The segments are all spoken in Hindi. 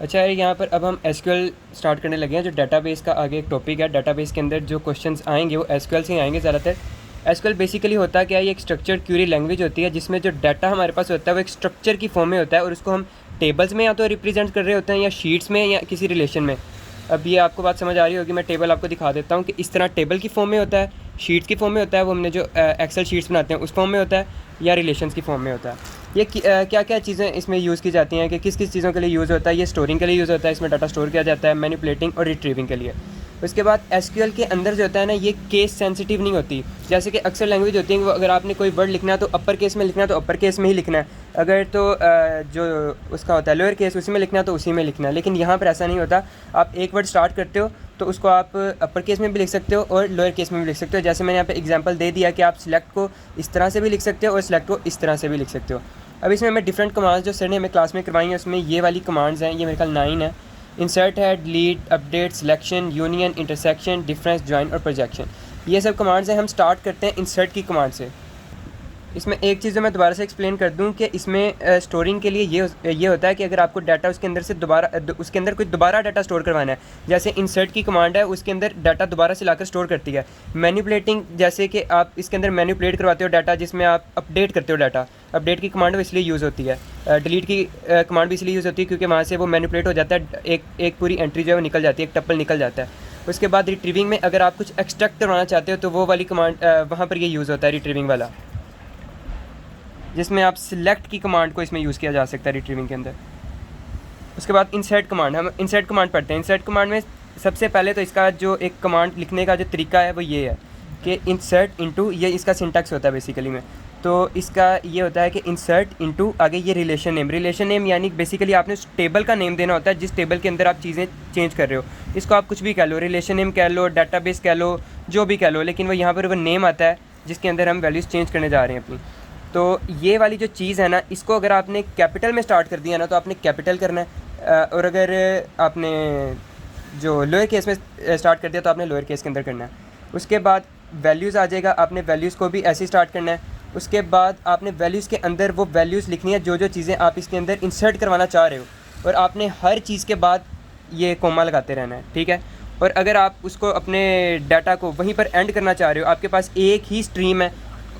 अच्छा है, यहाँ पर अब हम एसक्यूएल स्टार्ट करने लगे हैं। जो डाटाबेस का आगे एक टॉपिक है, डाटाबेस के अंदर जो क्वेश्चंस आएंगे वो एसक्यूएल से ही आएंगे ज़्यादातर। एसक्यूएल बेसिकली होता क्या है, ये एक स्ट्रक्चर्ड क्वेरी लैंग्वेज होती है जिसमें जो डाटा हमारे पास होता है वो एक स्ट्रक्चर की फॉर्म में होता है और उसको हम टेबल्स में या तो रिप्रेजेंट कर रहे होते हैं या शीट्स में या किसी रिलेशन में। अब ये आपको बात समझ आ रही होगी, मैं टेबल आपको दिखा देता हूँ कि इस तरह टेबल की फॉर्म में होता है, शीट्स की फॉर्म में होता है, वो हमने जो एक्सेल शीट्स बनाते हैं उस फॉर्म में होता है, या रिलेशंस की फॉर्म में होता है। ये क्या क्या चीज़ें इसमें यूज़ की जाती हैं कि किस किस चीज़ों के लिए यूज़ होता है। ये स्टोरिंग के लिए यूज़ होता है, इसमें डाटा स्टोर किया जाता है, मैनिपुलेटिंग और रिट्रीविंग के लिए। उसके बाद एसक्यूएल के अंदर जो होता है ना, ये केस सेंसिटिव नहीं होती। जैसे कि अक्सर लैंग्वेज होती है कि अगर आपने कोई वर्ड लिखना है तो अपर केस में लिखना है तो अपर केस में ही लिखना है, अगर तो जो उसका होता है लोअर केस उसी में लिखना है तो उसी में लिखना है। लेकिन यहाँ पर ऐसा नहीं होता। आप एक वर्ड स्टार्ट करते हो तो उसको आप अपर केस में भी लिख सकते हो और लोअर केस में भी लिख सकते हो। जैसे मैंने यहाँ पे एग्जांपल दे दिया कि आप सिलेक्ट को इस तरह से भी लिख सकते हो और सिलेक्ट को इस तरह से भी लिख सकते हो। अब इसमें हमें डिफरेंट कमांड्स जो सर ने हमें क्लास में करवाई हैं उसमें ये वाली कमांड्स हैं, ये मेरे ख्याल 9 है। इंसर्ट है, delete, update, selection, union, intersection, difference, join और प्रोजेक्शन। ये सब कमांड्स हैं। हम स्टार्ट करते हैं इंसर्ट की कमांड से। इसमें एक चीज़ जो मैं दोबारा से एक्सप्लेन कर दूं कि इसमें स्टोरिंग के लिए ये होता है कि अगर आपको डाटा उसके अंदर से उसके अंदर कोई दोबारा डाटा स्टोर करवाना है, जैसे इंसर्ट की कमांड है उसके अंदर डाटा दोबारा से लाकर स्टोर करती है। मैनिपुलेटिंग, जैसे कि आप इसके अंदर मैनिपुलेट करवाते हो डाटा, जिसमें आप अपडेट करते हो डाटा, अपडेट की कमांड वो इसलिए यूज़ होती है। डिलीट की कमांड भी इसलिए यूज़ होती है क्योंकि वहाँ से वो मैनिपुलेट हो जाता है, एक पूरी एंट्री जो है वो निकल जाती है, एक टप्पल निकल जाता है। उसके बाद रिट्रीविंग में अगर आप कुछ एक्सट्रैक्ट करवाना चाहते हो तो वो वाली कमांड वहाँ पर ये यूज़ होता है, रिट्रीविंग वाला, जिसमें आप सिलेक्ट की कमांड को इसमें यूज़ किया जा सकता है रिट्रीविंग के अंदर। उसके बाद इंसर्ट कमांड, हम इंसर्ट कमांड पढ़ते हैं। इंसर्ट कमांड में सबसे पहले तो इसका जो एक कमांड लिखने का जो तरीका है वो ये है कि इंसर्ट इनटू, ये इसका सिंटैक्स होता है बेसिकली में। तो इसका ये होता है कि इंसर्ट इनटू, आगे ये रिलेशन नेम, रिलेशन नेम यानी बेसिकली आपने उस टेबल का नेम देना होता है जिस टेबल के अंदर आप चीज़ें चेंज कर रहे हो। इसको आप कुछ भी कह लो, रिलेशन नेम कह लो, डाटाबेस कह लो, जो भी कह लो, लेकिन वो यहाँ पर वो नेम आता है जिसके अंदर हम वैल्यूज़ चेंज करने जा रहे हैं अपनी। तो ये वाली जो चीज़ है ना, इसको अगर आपने कैपिटल में स्टार्ट कर दिया ना तो आपने कैपिटल करना है, और अगर आपने जो लोअर केस में स्टार्ट कर दिया तो आपने लोअर केस के अंदर करना है। उसके बाद वैल्यूज़ आ जाएगा, आपने वैल्यूज़ को भी ऐसे ही स्टार्ट करना है। उसके बाद आपने वैल्यूज़ के अंदर वो वैल्यूज़ लिखनी है जो जो चीज़ें आप इसके अंदर इंसर्ट करवाना चाह रहे हो, और आपने हर चीज़ के बाद ये कोमा लगाते रहना है, ठीक है। और अगर आप उसको अपने डाटा को वहीं पर एंड करना चाह रहे हो, आपके पास एक ही स्ट्रीम है,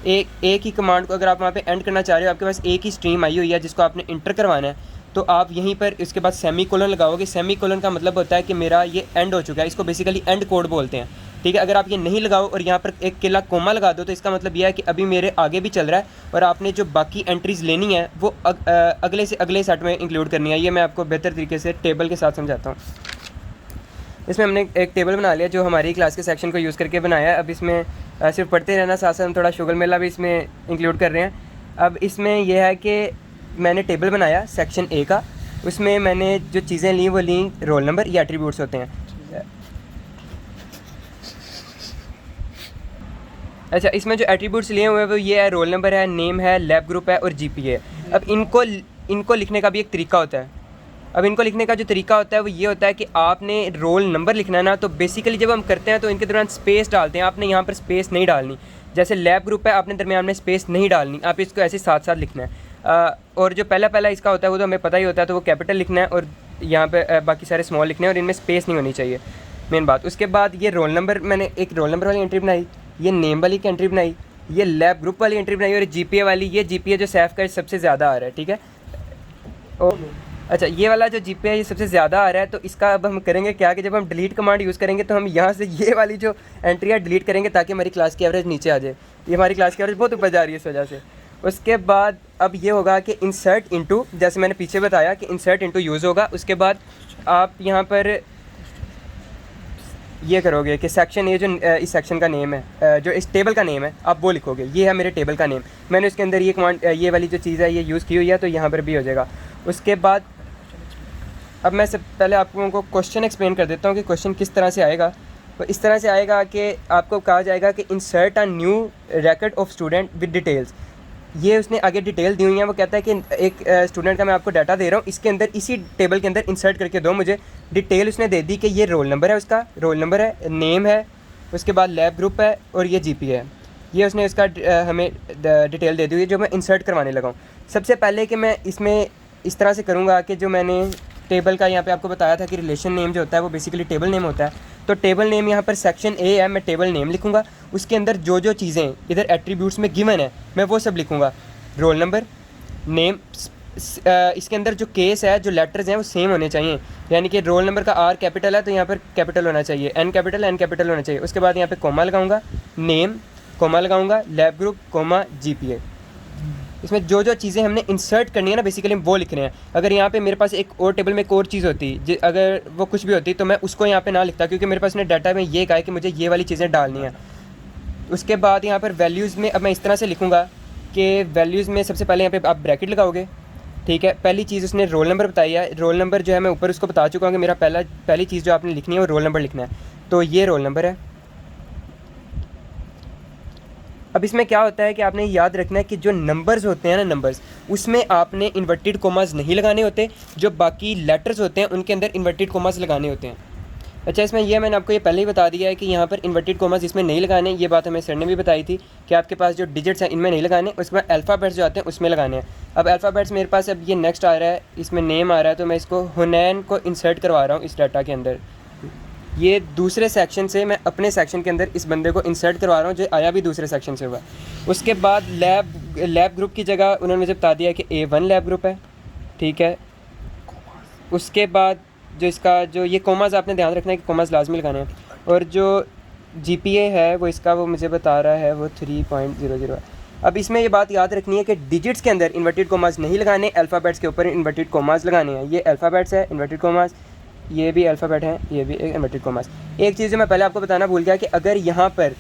एक ही कमांड को अगर आप वहाँ पे एंड करना चाह रहे हो, आपके पास एक ही स्ट्रीम आई हुई है जिसको आपने इंटर करवाना है, तो आप यहीं पर इसके बाद सेमी कोलन लगाओगे। सेमी कोलन का मतलब होता है कि मेरा ये एंड हो चुका है, इसको बेसिकली एंड कोड बोलते हैं, ठीक है। अगर आप ये नहीं लगाओ और यहाँ पर एक केला कोमा लगा दो तो इसका मतलब यह है कि अभी मेरे आगे भी चल रहा है और आपने जो बाकी एंट्रीज़ लेनी है वो अगले से अगले सेट में इंक्लूड करनी है। ये मैं आपको बेहतर तरीके से टेबल के साथ समझाता हूँ। इसमें हमने एक टेबल बना लिया जो हमारी क्लास के सेक्शन को यूज़ करके बनाया है। अब इसमें सिर्फ पढ़ते रहना, साथ साथ हम थोड़ा शुगर मेला भी इसमें इंक्लूड कर रहे हैं। अब इसमें यह है कि मैंने टेबल बनाया सेक्शन ए का, उसमें मैंने जो चीज़ें ली वो ली रोल नंबर, या एट्रीब्यूट्स होते हैं। अच्छा, इसमें जो एट्रीब्यूट्स लिए हुए हैं वो ये है, रोल नंबर है, नेम है, लैब ग्रुप है और जीपीए। अब इनको लिखने का भी एक तरीका होता है। अब इनको लिखने का जो तरीका होता है वो ये होता है कि आपने रोल नंबर लिखना है ना, तो बेसिकली जब हम करते हैं तो इनके दौरान स्पेस डालते हैं। आपने यहाँ पर स्पेस नहीं डालनी। जैसे लैब ग्रुप है, आपने दरमियान में स्पेस नहीं डालनी, आप इसको ऐसे साथ साथ लिखना है। और जो पहला इसका होता है वो तो हमें पता ही होता है, तो वो कैपिटल लिखना है और यहाँ पे बाकी सारे स्मॉल लिखने हैं और इनमें स्पेस नहीं होनी चाहिए, मेन बात। उसके बाद ये रोल नंबर, मैंने एक रोल नंबर वाली एंट्री बनाई, ये नेम वाली की एंट्री बनाई, ये लैब ग्रुप वाली एंट्री बनाई और जीपीए वाली, ये जीपीए जो सैफ का सबसे ज़्यादा आ रहा है, ठीक है। अच्छा, ये वाला जो जीपीए ये सबसे ज़्यादा आ रहा है, तो इसका अब हम करेंगे क्या कि जब हम डिलीट कमांड यूज़ करेंगे तो हम यहाँ से ये वाली जो एंट्री है डिलीट करेंगे ताकि हमारी क्लास की एवरेज नीचे आ जाए। ये हमारी क्लास की एवरेज बहुत ऊपर जा रही है इस वजह से। उसके बाद अब ये होगा कि इंसर्ट इनटू, जैसे मैंने पीछे बताया कि इंसर्ट इनटू यूज़ होगा। उसके बाद आप यहाँ पर ये करोगे कि सेक्शन, ये जो इस सेक्शन का नेम है, जो इस टेबल का नेम है, आप वो लिखोगे। ये है मेरे टेबल का नेम, मैंने उसके अंदर ये कमांड, ये वाली जो चीज़ है ये यूज़ की हुई है, तो यहाँ पर भी हो जाएगा। उसके बाद अब मैं सब पहले आप लोगों को क्वेश्चन एक्सप्लेन कर देता हूँ कि क्वेश्चन किस तरह से आएगा। तो इस तरह से आएगा कि आपको कहा जाएगा कि insert a new record of student with details. ये उसने आगे डिटेल दी हुई है। वो कहता है कि एक स्टूडेंट का मैं आपको डाटा दे रहा हूँ, इसके अंदर इसी टेबल के अंदर इंसर्ट करके दो मुझे। डिटेल उसने दे दी कि ये रोल नंबर है, उसका रोल नंबर है, नेम है, उसके बाद लैब ग्रुप है और ये जीपीए है। ये उसने इसका हमें डिटेल दे दी हुई है जो मैं इंसर्ट करवाने लगा हूँ। सबसे पहले कि मैं इसमें इस तरह से करूँगा कि जो मैंने टेबल का यहाँ पे आपको बताया था कि रिलेशन नेम जो होता है वो बेसिकली टेबल नेम होता है। तो टेबल नेम यहाँ पर सेक्शन ए है, मैं टेबल नेम लिखूँगा, उसके अंदर जो जो चीज़ें इधर एट्रीब्यूट्स में गिवन है मैं वो सब लिखूँगा। रोल नंबर, नेम, इसके अंदर जो केस है, जो लेटर्स हैं वो सेम होने चाहिए, यानी कि रोल नंबर का आर कैपिटल है तो यहाँ पर कैपिटल होना चाहिए, एन कैपिटल होना चाहिए। उसके बाद यहाँ पे कोमा लगाऊंगा, नेम कोमा लगाऊंगा, लैब ग्रुप कोमा जीपीए। इसमें जो जो चीज़ें हमने इंसर्ट करनी है ना बेसिकली वो लिख रहे हैं। अगर यहाँ पे मेरे पास एक और टेबल में एक और चीज़ होती, अगर वो कुछ भी होती तो मैं उसको यहाँ पे ना लिखता, क्योंकि मेरे पास ने डाटा में ये कहा है कि मुझे ये वाली चीज़ें डालनी है। उसके बाद यहाँ पर वैल्यूज़ में अब मैं इस तरह से लिखूँगा कि वैल्यूज़ में सबसे पहले यहाँ पे आप ब्रैकेट लगाओगे, ठीक है। पहली चीज़ उसने रोल नंबर बताई है, रोल नंबर जो है मैं ऊपर उसको बता चुका हूँ कि मेरा पहली चीज़ जो आपने लिखनी है वो रोल नंबर लिखना है, तो ये रोल नंबर है। अब इसमें क्या होता है कि आपने याद रखना है कि जो नंबर्स होते हैं ना, नंबर्स उसमें आपने इन्वर्टेड कोमास नहीं लगाने होते, जो बाकी लेटर्स होते हैं उनके अंदर इन्वर्टेड कोमास लगाने होते हैं। अच्छा, इसमें यह मैंने आपको ये पहले ही बता दिया है कि यहाँ पर इन्वर्टेड कोमास इसमें नहीं लगाने, ये बात हमें सर ने भी बताई थी कि आपके पास जो डिजिट्स हैं इनमें नहीं लगाने, उसके बाद अल्फ़ाबेट्स जो आते हैं उसमें लगाने हैं। अब अल्फ़ाबेट्स मेरे पास अब ये नेक्स्ट आ रहा है, इसमें नेम आ रहा है, तो मैं इसको हुनैन को इंसर्ट करवा रहा हूँ इस डाटा के अंदर। ये दूसरे सेक्शन से मैं अपने सेक्शन के अंदर इस बंदे को इंसर्ट करवा रहा हूँ, जो आया भी दूसरे सेक्शन से हुआ। उसके बाद लैब ग्रुप की जगह उन्होंने मुझे बता दिया कि A1 लैब ग्रुप है, ठीक है। उसके बाद जो इसका जो ये कोमास आपने ध्यान रखना है कि कोमास लाजमी लगाने हैं, और जो GPA है वो इसका वो मुझे बता रहा है वो 3.00 है। अब इसमें ये बात याद रखनी है कि डिजिट्स के अंदर इन्वर्टेड कोमास नहीं लगाने, अल्फ़ाबेट्स के ऊपर इन्वर्टेड कोमास लगाने हैं। ये अल्फ़ाबेट्स है, इन्वर्टेड कोमास, ये भी अल्फ़ाबेट है, ये भी एक इन्वर्टेड कोमास। एक चीज़ जो मैं पहले आपको बताना भूल गया कि अगर यहाँ पर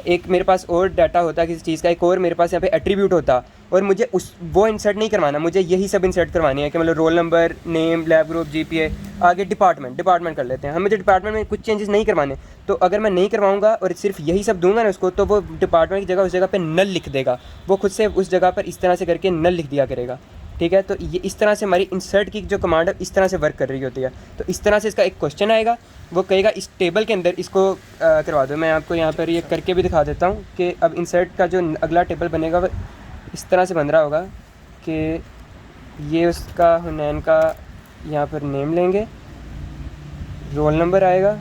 एक मेरे पास और डाटा होता किसी चीज़ का, एक और मेरे पास यहाँ पे एट्रीब्यूट होता और मुझे वो इंसर्ट नहीं करवाना, मुझे यही सब इंसर्ट करवानी है कि मतलब roll number, name, lab group, GPA, आगे डिपार्टमेंट कर लेते हैं हम। मुझे डिपार्टमेंट में कुछ चेंजेस नहीं करवाने, तो अगर मैं नहीं करवाऊंगा और सिर्फ यही सब दूंगा ना उसको, तो वो डिपार्टमेंट की जगह उस जगह पर नल लिख देगा, वो खुद से उस जगह पर इस तरह से करके नल लिख दिया करेगा, ठीक है। तो ये इस तरह से हमारी इंसर्ट की जो कमांड है इस तरह से वर्क कर रही होती है। तो इस तरह से इसका एक क्वेश्चन आएगा, वो कहेगा इस टेबल के अंदर इसको करवा दो। मैं आपको यहाँ पर ये करके भी दिखा देता हूँ कि अब इंसर्ट का जो अगला टेबल बनेगा वो इस तरह से बन रहा होगा कि ये उसका हुनैन का यहाँ पर नेम लेंगे, रोल नंबर आएगा,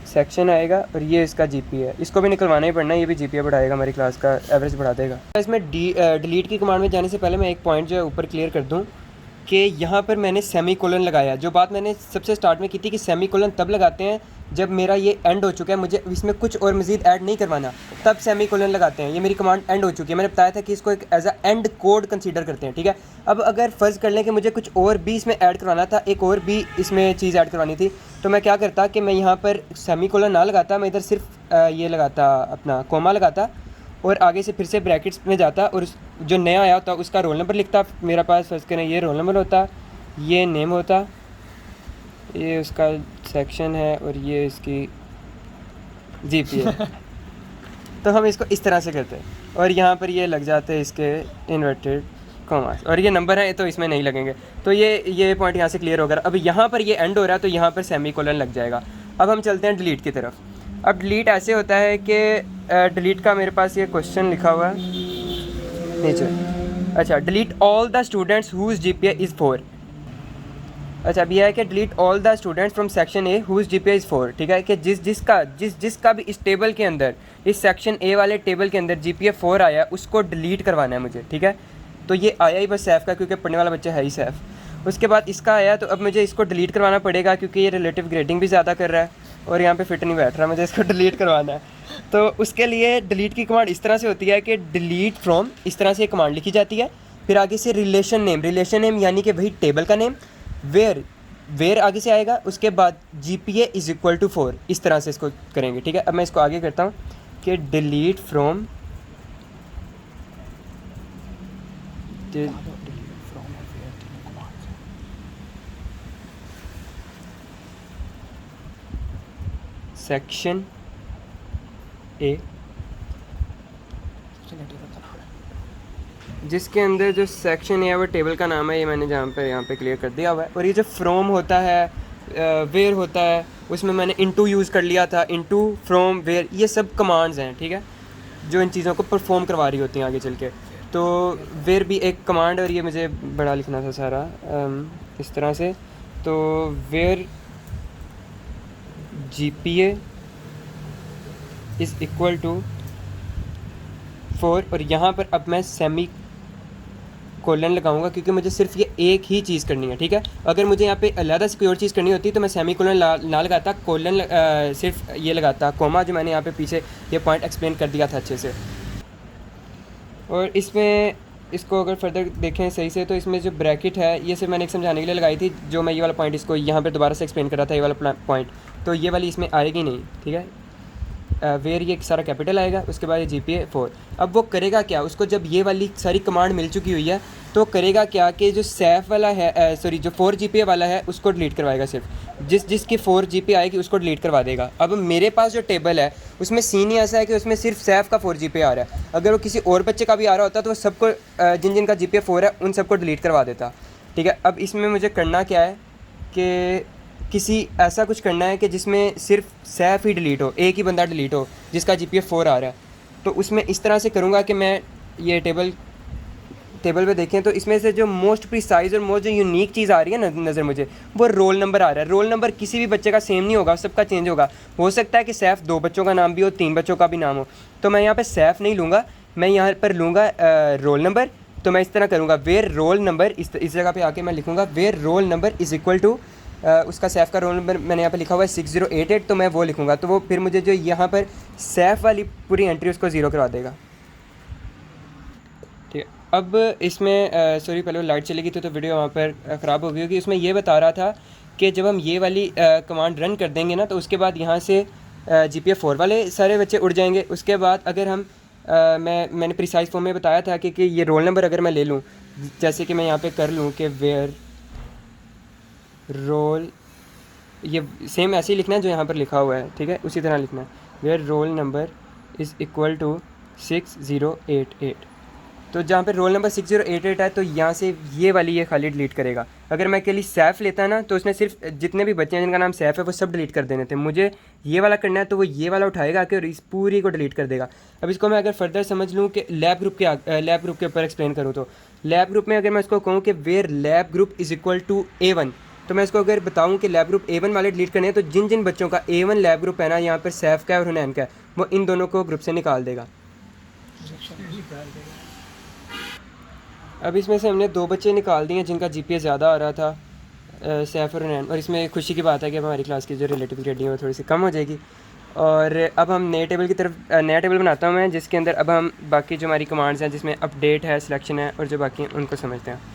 सेक्शन आएगा, और ये इसका GPA है। इसको भी निकलवाना ही पड़ना है, ये भी GPA बढ़ाएगा, हमारी क्लास का एवरेज बढ़ा देगा। इसमें डिलीट की कमांड में जाने से पहले मैं एक पॉइंट जो है ऊपर क्लियर कर दूं कि यहाँ पर मैंने सेमी कोलन लगाया। जो बात मैंने सबसे स्टार्ट में की थी कि सेमी कोलन तब लगाते हैं जब मेरा ये एंड हो चुका है, मुझे इसमें कुछ और मज़ीद ऐड नहीं करवाना, तब सेमी कोलन लगाते हैं। ये मेरी कमांड एंड हो चुकी है, मैंने बताया था कि इसको एक as a end code consider करते हैं, ठीक है। अब अगर फ़र्ज़ कर लें कि मुझे कुछ और भी इसमें ऐड करवाना था, एक और भी इसमें चीज़ ऐड करवानी थी, तो मैं क्या करता कि मैं यहाँ पर सेमी कोलन ना लगाता, मैं इधर सिर्फ ये लगाता, अपना कोमा लगाता, और आगे से फिर से ब्रैकेट्स में जाता और जो नया आया होता उसका रोल नंबर लिखता। मेरा पास फर्स्ट करें ये रोल नंबर होता, ये नेम होता, ये उसका सेक्शन है, और ये इसकी GPA है। तो हम इसको इस तरह से करते हैं, और यहाँ पर ये लग जाते हैं इसके इन्वर्टेड कोमास, और ये नंबर है तो इसमें नहीं लगेंगे। तो ये पॉइंट यहाँ से क्लियर होगा। अब यहाँ पर ये एंड हो रहा है तो यहाँ पर सेमी कोलन लग जाएगा। अब हम चलते हैं डिलीट की तरफ। अब डिलीट ऐसे होता है कि डिलीट का मेरे पास ये क्वेश्चन लिखा हुआ है नीचे। अच्छा, delete all the students whose GPA is 4। अच्छा, अब यह है कि delete all the students from section A whose GPA is 4, ठीक है। कि जिसका भी इस टेबल के अंदर, इस सेक्शन A वाले टेबल के अंदर GPA 4 आया उसको डिलीट करवाना है मुझे, ठीक है। तो ये आया ही बस सैफ़ का, क्योंकि पढ़ने वाला बच्चा है ही सैफ़। उसके बाद इसका आया, तो अब मुझे इसको डिलीट करवाना पड़ेगा क्योंकि ये रिलेटिव ग्रेडिंग भी ज़्यादा कर रहा है और यहाँ पे फिट नहीं बैठ रहा, मुझे इसको डिलीट करवाना है। तो उसके लिए डिलीट की कमांड इस तरह से होती है कि डिलीट फ्रॉम, इस तरह से कमांड लिखी जाती है। फिर आगे से रिलेशन नेम यानी कि वही टेबल का नेम, वेयर आगे से आएगा, उसके बाद GPA इज़ इक्वल टू 4, इस तरह से इसको करेंगे, ठीक है। अब मैं इसको आगे करता हूँ कि डिलीट फ्रॉम सेक्शन A, जिसके अंदर जो सेक्शन है वो टेबल का नाम है, ये मैंने यहाँ पे क्लियर कर दिया हुआ है। और ये जो फ्रॉम होता है, वेयर होता है, उसमें मैंने इनटू यूज़ कर लिया था, इनटू, फ्रॉम, वेयर, ये सब कमांड्स हैं, ठीक है, जो इन चीज़ों को परफॉर्म करवा रही होती हैं आगे चल के। तो वेयर भी एक कमांड, और ये मुझे बड़ा लिखना था सारा, इस तरह से। तो where GPA is equal to 4 और यहाँ पर अब मैं सेमी कोलन लगाऊंगा क्योंकि मुझे सिर्फ ये एक ही चीज़ करनी है, ठीक है। अगर मुझे यहाँ पे अलग से कोई और चीज़ करनी होती तो मैं सेमी कोलन ना लगाता, कोलन सिर्फ ये लगाता, कोमा, जो मैंने यहाँ पे पीछे ये पॉइंट एक्सप्लेन कर दिया था अच्छे से। और इसमें इसको अगर फर्दर देखें सही से तो इसमें जो ब्रैकेट है ये सिर्फ मैंने एक समझाने के लिए लगाई थी, जो मैं ये वाला पॉइंट इसको यहाँ पर दोबारा से एक्सप्लेन कर रहा था, ये वाला पॉइंट, तो ये वाली इसमें आएगी नहीं, ठीक है। वेयर ये सारा कैपिटल आएगा, उसके बाद ये GPA 4। अब वो करेगा क्या, उसको जब ये वाली सारी कमांड मिल चुकी हुई है तो करेगा क्या कि जो सैफ वाला है सॉरी जो 4 GPA वाला है उसको डिलीट करवाएगा, सिर्फ जिसकी 4 GPA आएगी उसको डिलीट करवा देगा। अब मेरे पास जो टेबल है उसमें सीन ही ऐसा है कि उसमें सिर्फ सैफ का 4 GPA आ रहा है। अगर वो किसी और बच्चे का भी आ रहा होता तो वो सबको जिन जिन का GPA 4 है उन सबको डिलीट करवा देता, ठीक है। अब इसमें मुझे करना क्या है कि किसी ऐसा कुछ करना है कि जिसमें सिर्फ सैफ ही डिलीट हो, एक ही बंदा डिलीट हो जिसका GPA 4 आ रहा है। तो उसमें इस तरह से करूँगा कि मैं ये टेबल पे देखें तो इसमें से जो मोस्ट प्रिसाइज और मोस्ट जो यूनिक चीज़ आ रही है नज़र मुझे, वो रोल नंबर आ रहा है। रोल नंबर किसी भी बच्चे का सेम नहीं होगा, सबका चेंज होगा। हो सकता है कि सैफ 2 बच्चों का नाम भी हो, 3 बच्चों का भी नाम हो। तो मैं यहाँ पे सैफ नहीं लूँगा, मैं यहाँ पर लूँगा रोल नंबर। तो मैं इस तरह करूँगा, वेयर रोल नंबर, इस जगह पे आके मैं लिखूँगा where roll number is equal to उसका सैफ का रोल नंबर मैंने यहाँ पे लिखा हुआ है 6088, तो मैं वो लिखूँगा। तो वो फिर मुझे जो यहाँ पर सैफ वाली पूरी एंट्री उसको 0 करवा देगा, ठीक है। अब इसमें सॉरी पहले लाइट चली गई थी तो वीडियो वहाँ पर ख़राब हो गई होगी। उसमें ये बता रहा था कि जब हम ये वाली कमांड रन कर देंगे ना तो उसके बाद यहाँ से GPA 4 वाले सारे बच्चे उड़ जाएंगे। उसके बाद अगर हम मैंने प्रिसाइज फॉर्म में बताया था कि ये रोल नंबर अगर मैं ले लूँ, जैसे कि मैं यहाँ पे कर लूँ कि वेयर रोल, ये सेम ऐसे ही लिखना है जो यहाँ पर लिखा हुआ है, ठीक है, उसी तरह लिखना है, where roll number is equal to 6088। तो जहाँ पे रोल नंबर 6088 है तो यहाँ से ये वाली ये खाली डिलीट करेगा। अगर मैं अकेली सैफ लेता ना तो उसने सिर्फ जितने भी बच्चे हैं जिनका नाम सैफ है वो सब डिलीट कर देने थे। मुझे ये वाला करना है तो वो ये वाला उठाएगा कि और इस पूरी को डिलीट कर देगा। अब इसको मैं अगर फर्दर समझ लूँ कि लैब ग्रुप के ऊपर एक्सप्लेन करूँ तो लैब ग्रुप में अगर मैं इसको कहूँ कि where lab group is equal to A1, तो मैं इसको अगर बताऊँ कि लैब ग्रुप A1 वाले डिलीट करने हैं तो जिन जिन बच्चों का A1 लैब ग्रुप है ना, यहाँ पर सैफ का और हुनैन का है, वो इन दोनों को ग्रुप से निकाल देगा। अब इसमें से हमने 2 बच्चे निकाल दिए जिनका GPA ज़्यादा आ रहा था, सैफ और हुनैन। और इसमें खुशी की बात है कि अब हमारी क्लास की जो रिलेटिव ग्रेडिंग है वो थोड़ी सी कम हो जाएगी। और अब हम नए टेबल की तरफ नया टेबल बनाता हूँ मैं, जिसके अंदर अब हम बाकी जो हमारी कमांड्स हैं जिसमें अपडेट है, सिलेक्शन है और जो बाकी हैं उनको समझते हैं।